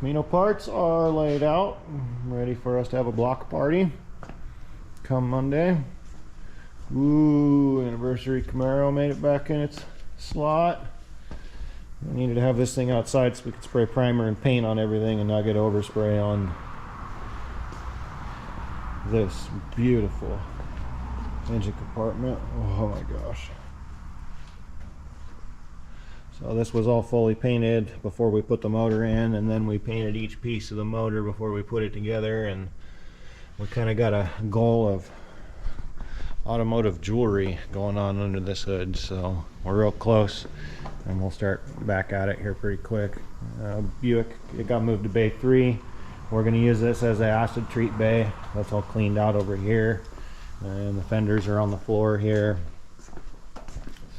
Camino parts are laid out, ready for us to have a block party come Monday. Ooh, anniversary Camaro made it back in its slot. We needed to have this thing outside so we could spray primer and paint on everything and not get overspray on this beautiful engine compartment. Oh my gosh. So this was all fully painted before we put the motor in, and then we painted each piece of the motor before we put it together, and we kind of got a goal of automotive jewelry going on under this hood, so we're real close and we'll start back at it here pretty quick. Buick, it got moved to bay 3. We're going to use this as an acid treat bay. That's all cleaned out over here, and the fenders are on the floor here.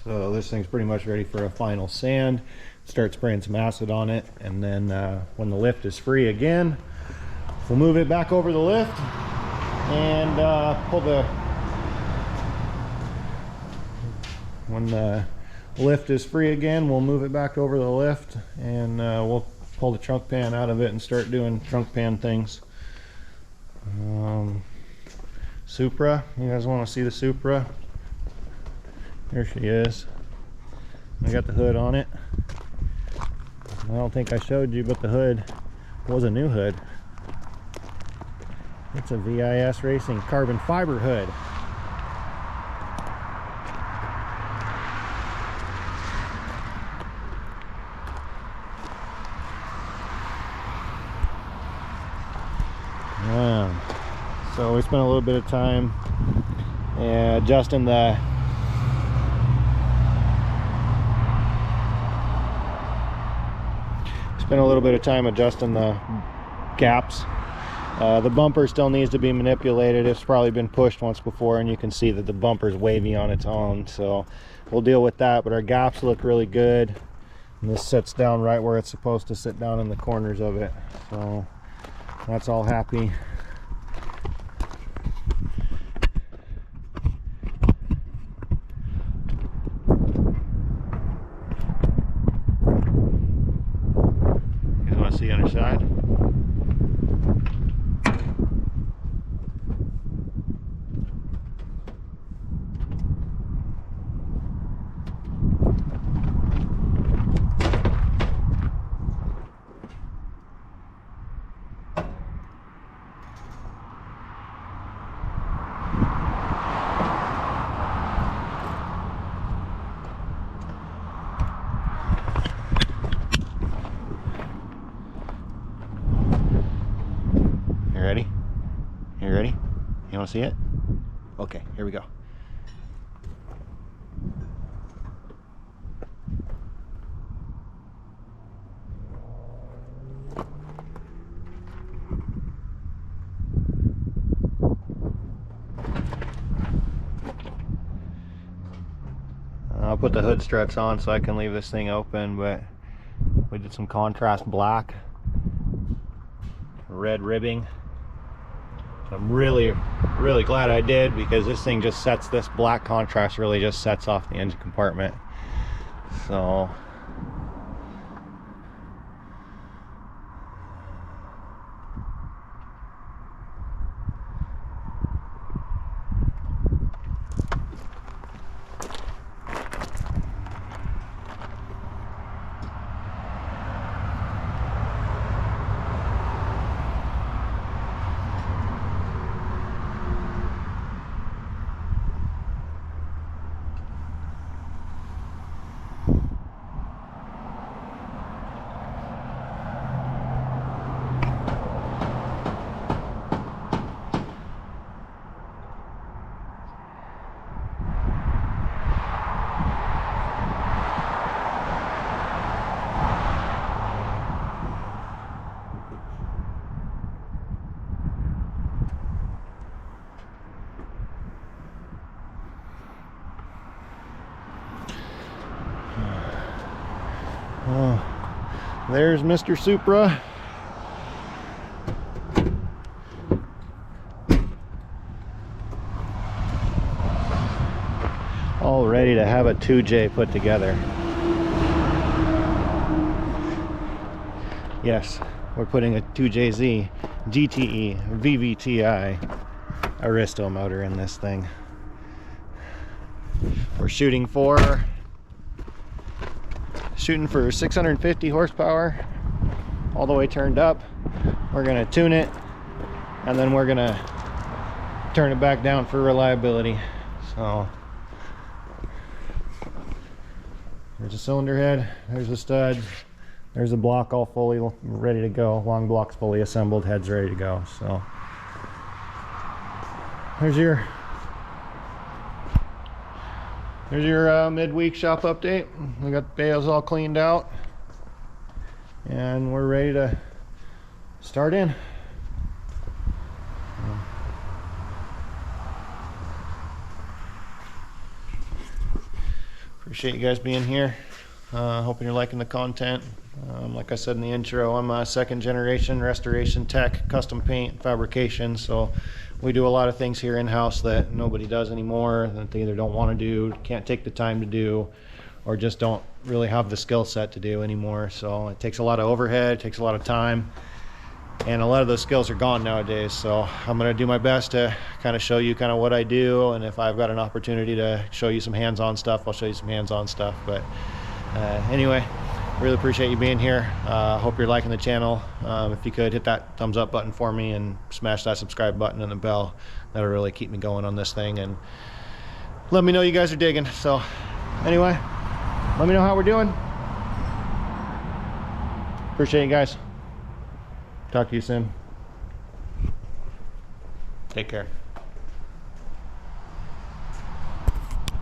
So this thing's pretty much ready for a final sand. Start spraying some acid on it, and then when the lift is free again, we'll move it back over the lift and pull the... When the lift is free again, we'll move it back over the lift, and we'll pull the trunk pan out of it and start doing trunk pan things. Supra, you guys want to see the Supra? Here she is. I got the hood on it. I don't think I showed you, but the hood was a new hood. It's a VIS Racing carbon fiber hood. So we spent a little bit of time adjusting the gaps. The bumper still needs to be manipulated. It's probably been pushed once before, and you can see that the bumper's wavy on its own, so we'll deal with that. But our gaps look really good, and this sits down right where it's supposed to sit down in the corners of it, so that's all happy. You want to see the other side? Ready? You ready? You want to see it? Okay, here we go. I'll put the hood struts on so I can leave this thing open, but we did some contrast black, red ribbing. I'm really glad I did, because this thing just sets, this black contrast really just sets off the engine compartment. So there's Mr. Supra. All ready to have a 2J put together. Yes, we're putting a 2JZGTE VVTi Aristo motor in this thing. We're shooting for 650 horsepower all the way turned up. We're gonna tune it and then we're gonna turn it back down for reliability. So there's a cylinder head, there's a stud, there's a block all fully ready to go. Long block's fully assembled, head's ready to go. So there's your midweek shop update. We got the bales all cleaned out and we're ready to start in. Appreciate you guys being here. Hoping you're liking the content. Like I said in the intro, I'm a second generation restoration tech, custom paint, fabrication. So we do a lot of things here in-house that nobody does anymore, that they either don't want to do, can't take the time to do, or just don't really have the skill set to do anymore. So it takes a lot of overhead, it takes a lot of time, and a lot of those skills are gone nowadays. So I'm going to do my best to kind of show you kind of what I do, and if I've got an opportunity to show you some hands-on stuff, I'll show you some hands-on stuff. But anyway, really appreciate you being here. Hope you're liking the channel. If you could hit that thumbs up button for me and smash that subscribe button and the bell, that'll really keep me going on this thing, and let me know you guys are digging. So anyway, let me know how we're doing. Appreciate you guys. Talk to you soon. Take care.